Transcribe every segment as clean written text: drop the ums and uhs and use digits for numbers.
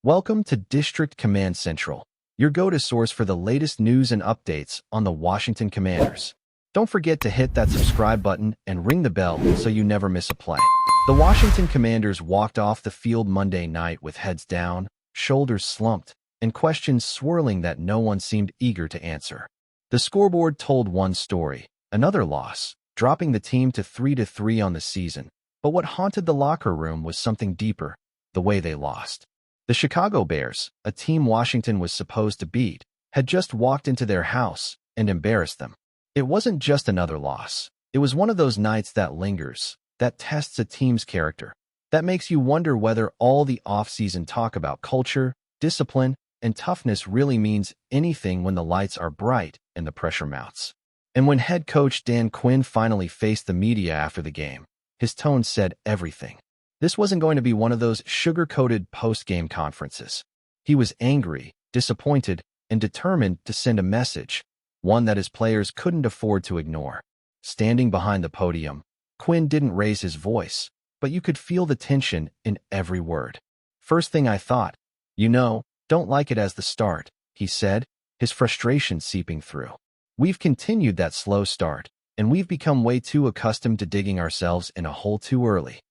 Welcome to District Command Central, your go-to source for the latest news and updates on the Washington Commanders. Don't forget to hit that subscribe button and ring the bell so you never miss a play. The Washington Commanders walked off the field Monday night with heads down, shoulders slumped, and questions swirling that no one seemed eager to answer. The scoreboard told one story, another loss, dropping the team to 3-3 on the season. But what haunted the locker room was something deeper, the way they lost. The Chicago Bears, a team Washington was supposed to beat, had just walked into their house and embarrassed them. It wasn't just another loss. It was one of those nights that lingers, that tests a team's character, that makes you wonder whether all the off-season talk about culture, discipline, and toughness really means anything when the lights are bright and the pressure mounts. And when head coach Dan Quinn finally faced the media after the game, his tone said everything. This wasn't going to be one of those sugar-coated post-game conferences. He was angry, disappointed, and determined to send a message, one that his players couldn't afford to ignore. Standing behind the podium, Quinn didn't raise his voice, but you could feel the tension in every word. "First thing I thought, don't like it as the start," he said, his frustration seeping through. "We've continued that slow start, and we've become way too accustomed to digging ourselves in a hole too early."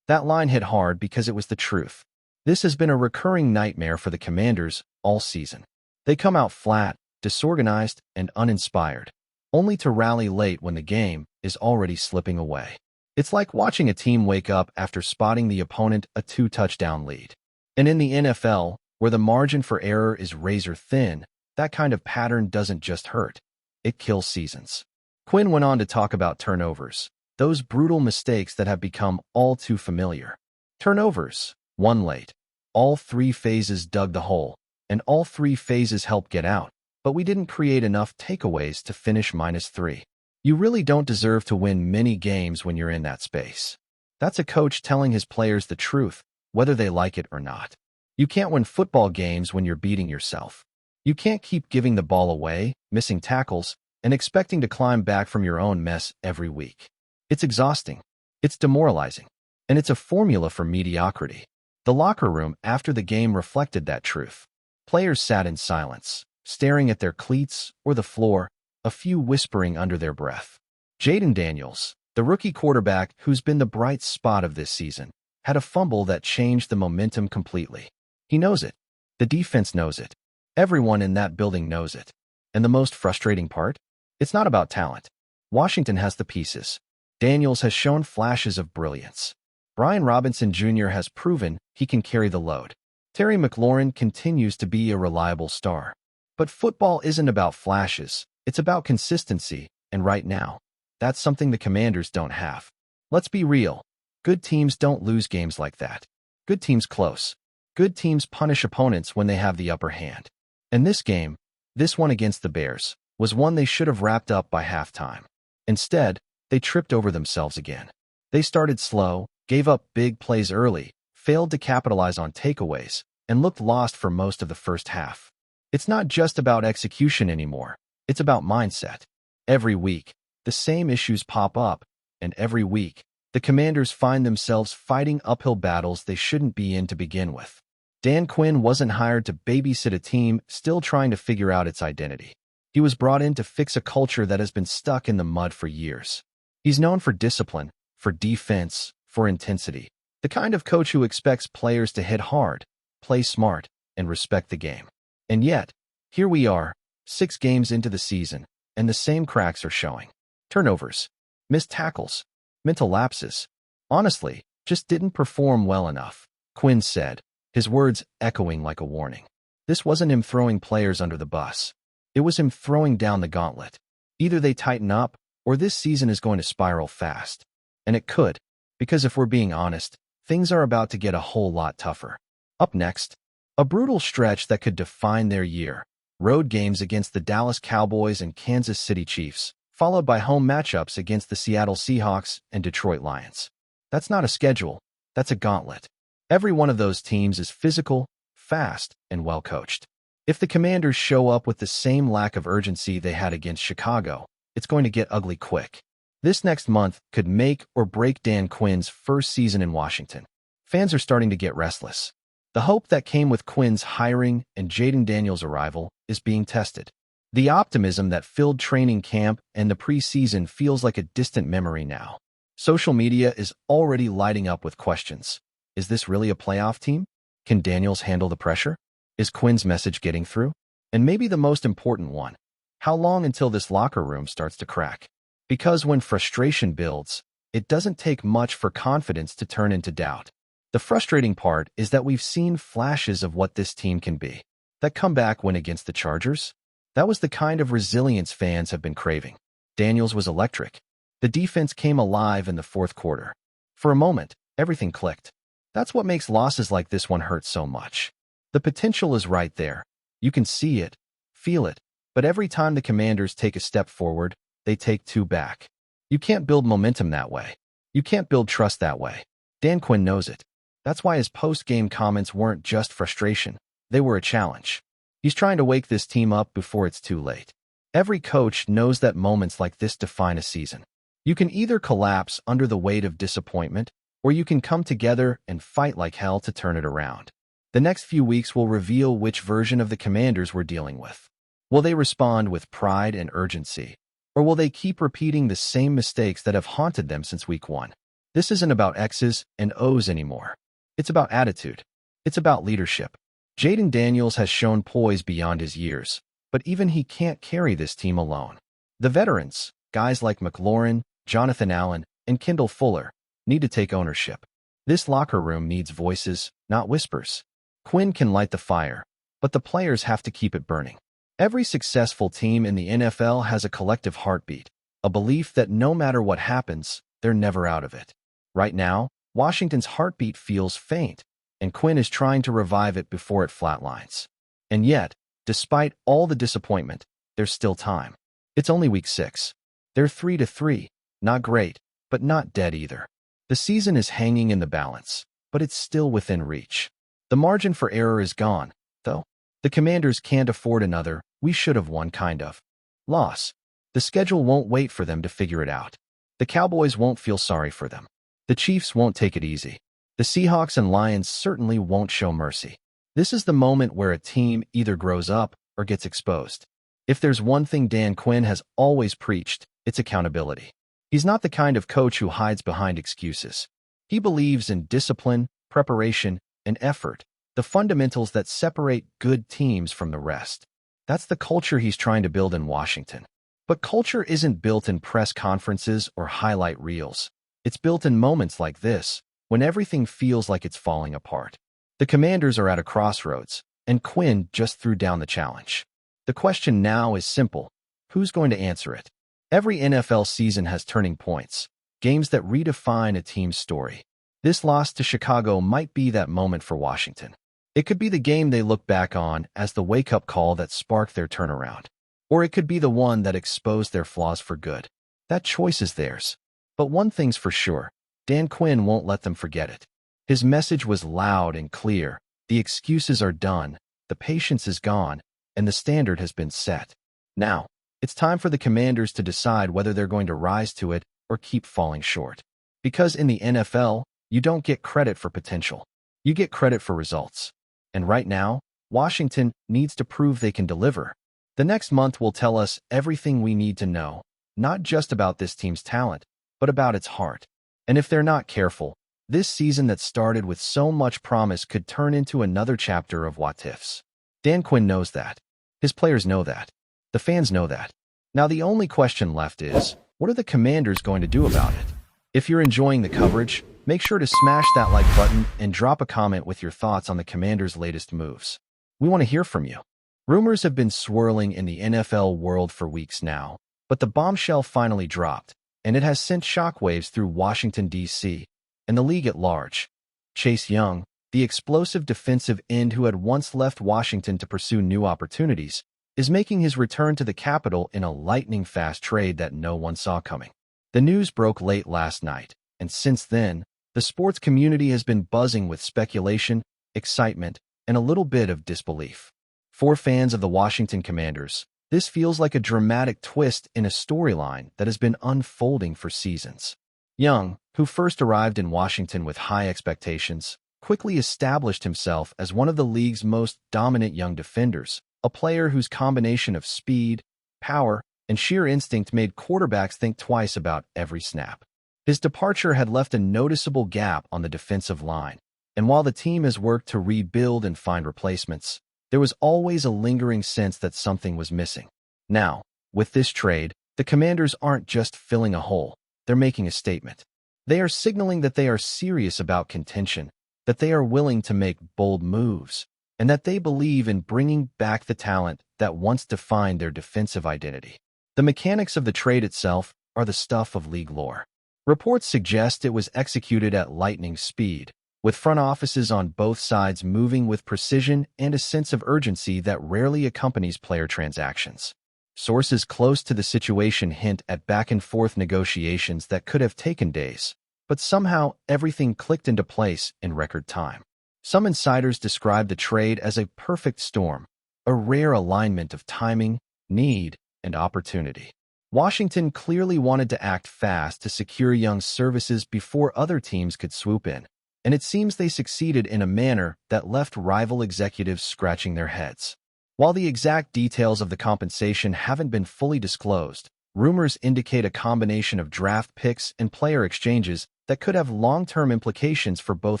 That line hit hard because it was the truth. This has been a recurring nightmare for the Commanders all season. They come out flat, disorganized, and uninspired, only to rally late when the game is already slipping away. It's like watching a team wake up after spotting the opponent a 2-touchdown lead. And in the NFL, where the margin for error is razor thin, that kind of pattern doesn't just hurt. It kills seasons. Quinn went on to talk about turnovers, those brutal mistakes that have become all too familiar. Turnovers, one late. All three phases dug the hole, and all three phases helped get out, but we didn't create enough takeaways to finish -3. You really don't deserve to win many games when you're in that space. That's a coach telling his players the truth, whether they like it or not. You can't win football games when you're beating yourself. You can't keep giving the ball away, missing tackles, and expecting to climb back from your own mess every week. It's exhausting, it's demoralizing, and it's a formula for mediocrity. The locker room after the game reflected that truth. Players sat in silence, staring at their cleats or the floor, a few whispering under their breath. Jaden Daniels, the rookie quarterback who's been the bright spot of this season, had a fumble that changed the momentum completely. He knows it. The defense knows it. Everyone in that building knows it. And the most frustrating part? It's not about talent. Washington has the pieces. Daniels has shown flashes of brilliance. Brian Robinson Jr. has proven he can carry the load. Terry McLaurin continues to be a reliable star. But football isn't about flashes. It's about consistency, and right now, that's something the Commanders don't have. Let's be real. Good teams don't lose games like that. Good teams close. Good teams punish opponents when they have the upper hand. And this game, this one against the Bears, was one they should have wrapped up by halftime. Instead, they tripped over themselves again. They started slow, gave up big plays early, failed to capitalize on takeaways, and looked lost for most of the first half. It's not just about execution anymore. It's about mindset. Every week, the same issues pop up, and every week, the Commanders find themselves fighting uphill battles they shouldn't be in to begin with. Dan Quinn wasn't hired to babysit a team still trying to figure out its identity. He was brought in to fix a culture that has been stuck in the mud for years. He's known for discipline, for defense, for intensity. The kind of coach who expects players to hit hard, play smart, and respect the game. And yet, here we are, 6 games into the season, and the same cracks are showing. Turnovers, missed tackles, mental lapses. Honestly, just didn't perform well enough, Quinn said, his words echoing like a warning. This wasn't him throwing players under the bus. It was him throwing down the gauntlet. Either they tighten up, or this season is going to spiral fast. And it could, because if we're being honest, things are about to get a whole lot tougher. Up next, a brutal stretch that could define their year. Road games against the Dallas Cowboys and Kansas City Chiefs, followed by home matchups against the Seattle Seahawks and Detroit Lions. That's not a schedule, that's a gauntlet. Every one of those teams is physical, fast, and well-coached. If the Commanders show up with the same lack of urgency they had against Chicago, it's going to get ugly quick. This next month could make or break Dan Quinn's first season in Washington. Fans are starting to get restless. The hope that came with Quinn's hiring and Jaden Daniels' arrival is being tested. The optimism that filled training camp and the preseason feels like a distant memory now. Social media is already lighting up with questions. Is this really a playoff team? Can Daniels handle the pressure? Is Quinn's message getting through? And maybe the most important one, how long until this locker room starts to crack? Because when frustration builds, it doesn't take much for confidence to turn into doubt. The frustrating part is that we've seen flashes of what this team can be. That comeback win against the Chargers? That was the kind of resilience fans have been craving. Daniels was electric. The defense came alive in the fourth quarter. For a moment, everything clicked. That's what makes losses like this one hurt so much. The potential is right there. You can see it, feel it, but every time the Commanders take a step forward, they take two back. You can't build momentum that way. You can't build trust that way. Dan Quinn knows it. That's why his post-game comments weren't just frustration. They were a challenge. He's trying to wake this team up before it's too late. Every coach knows that moments like this define a season. You can either collapse under the weight of disappointment, or you can come together and fight like hell to turn it around. The next few weeks will reveal which version of the Commanders we're dealing with. Will they respond with pride and urgency? Or will they keep repeating the same mistakes that have haunted them since week one? This isn't about X's and O's anymore. It's about attitude. It's about leadership. Jaden Daniels has shown poise beyond his years, but even he can't carry this team alone. The veterans, guys like McLaurin, Jonathan Allen, and Kendall Fuller, need to take ownership. This locker room needs voices, not whispers. Quinn can light the fire, but the players have to keep it burning. Every successful team in the NFL has a collective heartbeat, a belief that no matter what happens, they're never out of it. Right now, Washington's heartbeat feels faint, and Quinn is trying to revive it before it flatlines. And yet, despite all the disappointment, there's still time. It's only week 6. They're 3-3, not great, but not dead either. The season is hanging in the balance, but it's still within reach. The margin for error is gone, though. The Commanders can't afford another "we should have won" kind of loss. The schedule won't wait for them to figure it out. The Cowboys won't feel sorry for them. The Chiefs won't take it easy. The Seahawks and Lions certainly won't show mercy. This is the moment where a team either grows up or gets exposed. If there's one thing Dan Quinn has always preached, it's accountability. He's not the kind of coach who hides behind excuses. He believes in discipline, preparation, and effort, the fundamentals that separate good teams from the rest. That's the culture he's trying to build in Washington. But culture isn't built in press conferences or highlight reels. It's built in moments like this, when everything feels like it's falling apart. The Commanders are at a crossroads, and Quinn just threw down the challenge. The question now is simple. Who's going to answer it? Every NFL season has turning points, games that redefine a team's story. This loss to Chicago might be that moment for Washington. It could be the game they look back on as the wake-up call that sparked their turnaround. Or it could be the one that exposed their flaws for good. That choice is theirs. But one thing's for sure, Dan Quinn won't let them forget it. His message was loud and clear. The excuses are done, the patience is gone, and the standard has been set. Now, it's time for the Commanders to decide whether they're going to rise to it or keep falling short. Because in the NFL, you don't get credit for potential. You get credit for results. And right now, Washington needs to prove they can deliver. The next month will tell us everything we need to know, not just about this team's talent, but about its heart. And if they're not careful, this season that started with so much promise could turn into another chapter of what-ifs. Dan Quinn knows that. His players know that. The fans know that. Now the only question left is, what are the Commanders going to do about it? If you're enjoying the coverage, make sure to smash that like button and drop a comment with your thoughts on the Commanders' latest moves. We want to hear from you. Rumors have been swirling in the NFL world for weeks now, but the bombshell finally dropped, and it has sent shockwaves through Washington, D.C., and the league at large. Chase Young, the explosive defensive end who had once left Washington to pursue new opportunities, is making his return to the capital in a lightning-fast trade that no one saw coming. The news broke late last night, and since then, the sports community has been buzzing with speculation, excitement, and a little bit of disbelief. For fans of the Washington Commanders, this feels like a dramatic twist in a storyline that has been unfolding for seasons. Young, who first arrived in Washington with high expectations, quickly established himself as one of the league's most dominant young defenders, a player whose combination of speed, power, and sheer instinct made quarterbacks think twice about every snap. His departure had left a noticeable gap on the defensive line, and while the team has worked to rebuild and find replacements, there was always a lingering sense that something was missing. Now, with this trade, the Commanders aren't just filling a hole, they're making a statement. They are signaling that they are serious about contention, that they are willing to make bold moves, and that they believe in bringing back the talent that once defined their defensive identity. The mechanics of the trade itself are the stuff of league lore. Reports suggest it was executed at lightning speed, with front offices on both sides moving with precision and a sense of urgency that rarely accompanies player transactions. Sources close to the situation hint at back-and-forth negotiations that could have taken days, but somehow everything clicked into place in record time. Some insiders describe the trade as a perfect storm, a rare alignment of timing, need, and opportunity. Washington clearly wanted to act fast to secure Young's services before other teams could swoop in, and it seems they succeeded in a manner that left rival executives scratching their heads. While the exact details of the compensation haven't been fully disclosed, rumors indicate a combination of draft picks and player exchanges that could have long-term implications for both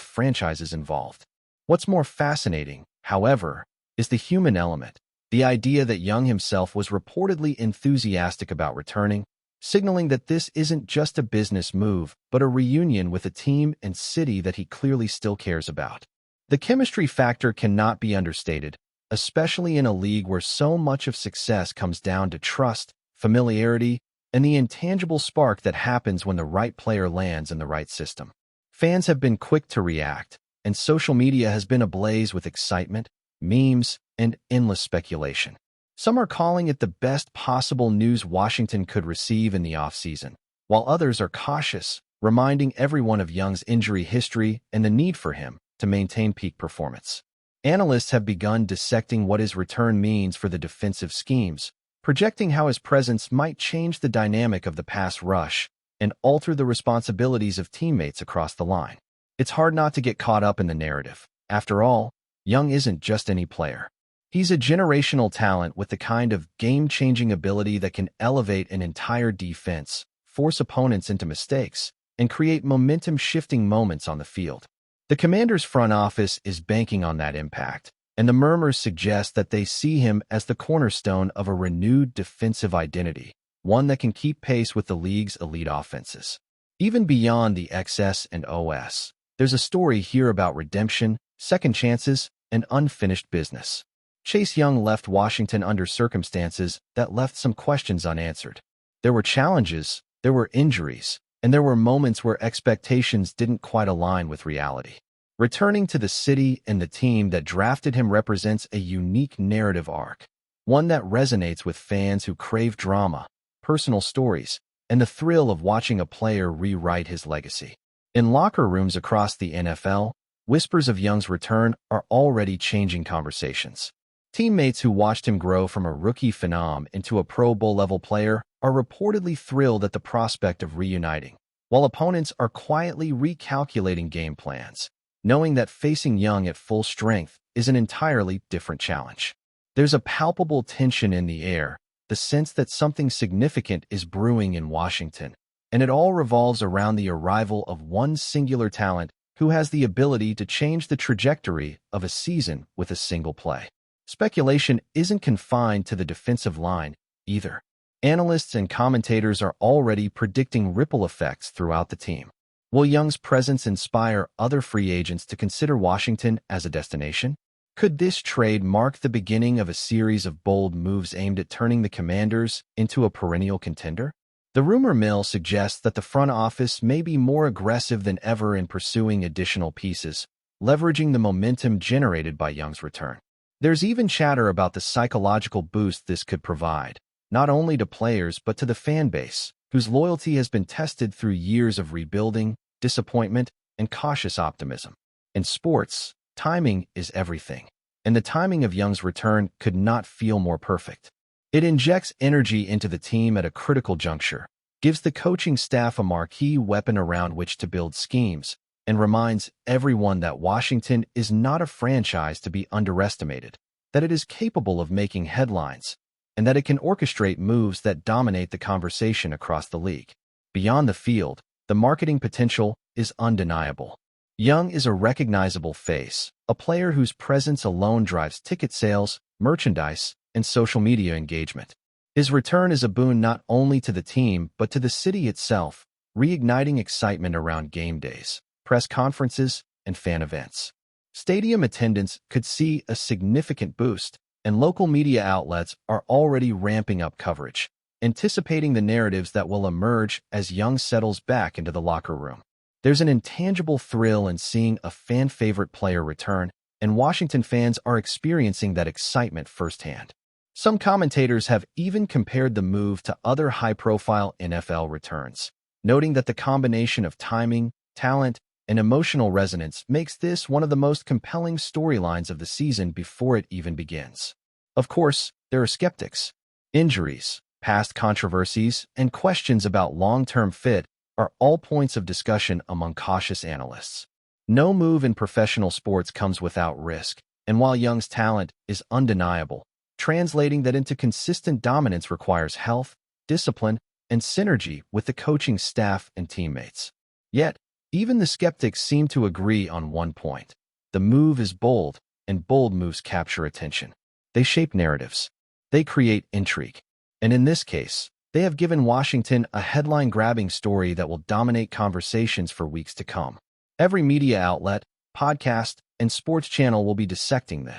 franchises involved. What's more fascinating, however, is the human element. The idea that Young himself was reportedly enthusiastic about returning, signaling that this isn't just a business move, but a reunion with a team and city that he clearly still cares about. The chemistry factor cannot be understated, especially in a league where so much of success comes down to trust, familiarity, and the intangible spark that happens when the right player lands in the right system. Fans have been quick to react, and social media has been ablaze with excitement, memes, and endless speculation. Some are calling it the best possible news Washington could receive in the offseason, while others are cautious, reminding everyone of Young's injury history and the need for him to maintain peak performance. Analysts have begun dissecting what his return means for the defensive schemes, projecting how his presence might change the dynamic of the pass rush and alter the responsibilities of teammates across the line. It's hard not to get caught up in the narrative. After all, Young isn't just any player. He's a generational talent with the kind of game-changing ability that can elevate an entire defense, force opponents into mistakes, and create momentum-shifting moments on the field. The Commanders' front office is banking on that impact, and the murmurs suggest that they see him as the cornerstone of a renewed defensive identity, one that can keep pace with the league's elite offenses. Even beyond the XS and OS, there's a story here about redemption, second chances, and unfinished business. Chase Young left Washington under circumstances that left some questions unanswered. There were challenges, there were injuries, and there were moments where expectations didn't quite align with reality. Returning to the city and the team that drafted him represents a unique narrative arc, one that resonates with fans who crave drama, personal stories, and the thrill of watching a player rewrite his legacy. In locker rooms across the NFL, whispers of Young's return are already changing conversations. Teammates who watched him grow from a rookie phenom into a Pro Bowl-level player are reportedly thrilled at the prospect of reuniting, while opponents are quietly recalculating game plans, knowing that facing Young at full strength is an entirely different challenge. There's a palpable tension in the air, the sense that something significant is brewing in Washington, and it all revolves around the arrival of one singular talent who has the ability to change the trajectory of a season with a single play. Speculation isn't confined to the defensive line, either. Analysts and commentators are already predicting ripple effects throughout the team. Will Young's presence inspire other free agents to consider Washington as a destination? Could this trade mark the beginning of a series of bold moves aimed at turning the Commanders into a perennial contender? The rumor mill suggests that the front office may be more aggressive than ever in pursuing additional pieces, leveraging the momentum generated by Young's return. There's even chatter about the psychological boost this could provide, not only to players but to the fan base, whose loyalty has been tested through years of rebuilding, disappointment, and cautious optimism. In sports, timing is everything, and the timing of Young's return could not feel more perfect. It injects energy into the team at a critical juncture, gives the coaching staff a marquee weapon around which to build schemes, and reminds everyone that Washington is not a franchise to be underestimated, that it is capable of making headlines, and that it can orchestrate moves that dominate the conversation across the league. Beyond the field, the marketing potential is undeniable. Young is a recognizable face, a player whose presence alone drives ticket sales, merchandise, and social media engagement. His return is a boon not only to the team but to the city itself, reigniting excitement around game days, press conferences, and fan events. Stadium attendance could see a significant boost, and local media outlets are already ramping up coverage, anticipating the narratives that will emerge as Young settles back into the locker room. There's an intangible thrill in seeing a fan-favorite player return, and Washington fans are experiencing that excitement firsthand. Some commentators have even compared the move to other high-profile NFL returns, noting that the combination of timing, talent, and emotional resonance makes this one of the most compelling storylines of the season before it even begins. Of course, there are skeptics. Injuries, past controversies, and questions about long-term fit are all points of discussion among cautious analysts. No move in professional sports comes without risk, and while Young's talent is undeniable, translating that into consistent dominance requires health, discipline, and synergy with the coaching staff and teammates. Yet, even the skeptics seem to agree on one point. The move is bold, and bold moves capture attention. They shape narratives. They create intrigue. And in this case, they have given Washington a headline-grabbing story that will dominate conversations for weeks to come. Every media outlet, podcast, and sports channel will be dissecting the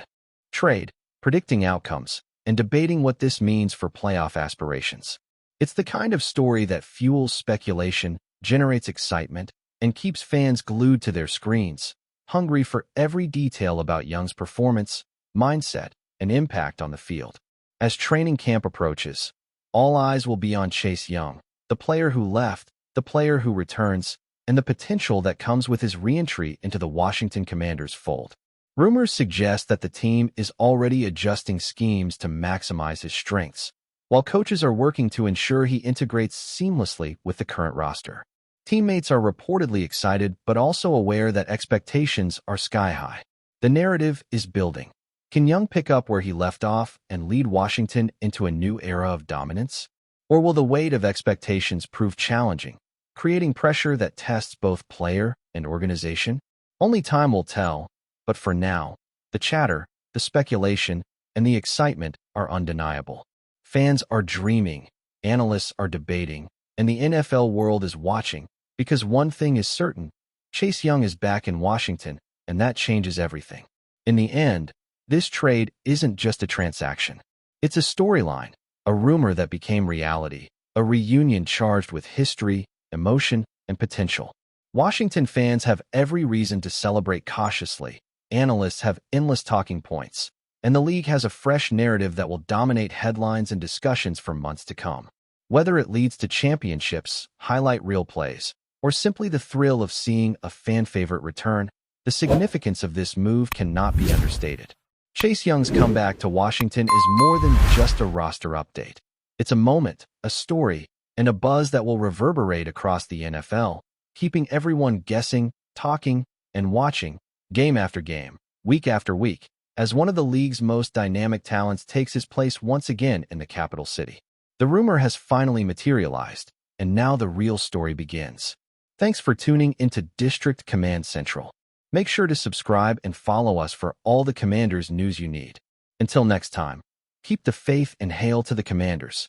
trade, predicting outcomes, and debating what this means for playoff aspirations. It's the kind of story that fuels speculation, generates excitement, and keeps fans glued to their screens, hungry for every detail about Young's performance, mindset, and impact on the field. As training camp approaches, all eyes will be on Chase Young, the player who left, the player who returns, and the potential that comes with his re-entry into the Washington Commanders' fold. Rumors suggest that the team is already adjusting schemes to maximize his strengths, while coaches are working to ensure he integrates seamlessly with the current roster. Teammates are reportedly excited but also aware that expectations are sky-high. The narrative is building. Can Young pick up where he left off and lead Washington into a new era of dominance? Or will the weight of expectations prove challenging, creating pressure that tests both player and organization? Only time will tell, but for now, the chatter, the speculation, and the excitement are undeniable. Fans are dreaming, analysts are debating, and the NFL world is watching, because one thing is certain: Chase Young is back in Washington, and that changes everything. In the end, this trade isn't just a transaction. It's a storyline, a rumor that became reality, a reunion charged with history, emotion, and potential. Washington fans have every reason to celebrate cautiously, analysts have endless talking points, and the league has a fresh narrative that will dominate headlines and discussions for months to come. Whether it leads to championships, highlight reel plays, or simply the thrill of seeing a fan-favorite return, the significance of this move cannot be understated. Chase Young's comeback to Washington is more than just a roster update. It's a moment, a story, and a buzz that will reverberate across the NFL, keeping everyone guessing, talking, and watching, game after game, week after week, as one of the league's most dynamic talents takes his place once again in the capital city. The rumor has finally materialized, and now the real story begins. Thanks for tuning into District Command Central. Make sure to subscribe and follow us for all the Commanders news you need. Until next time, keep the faith and hail to the Commanders.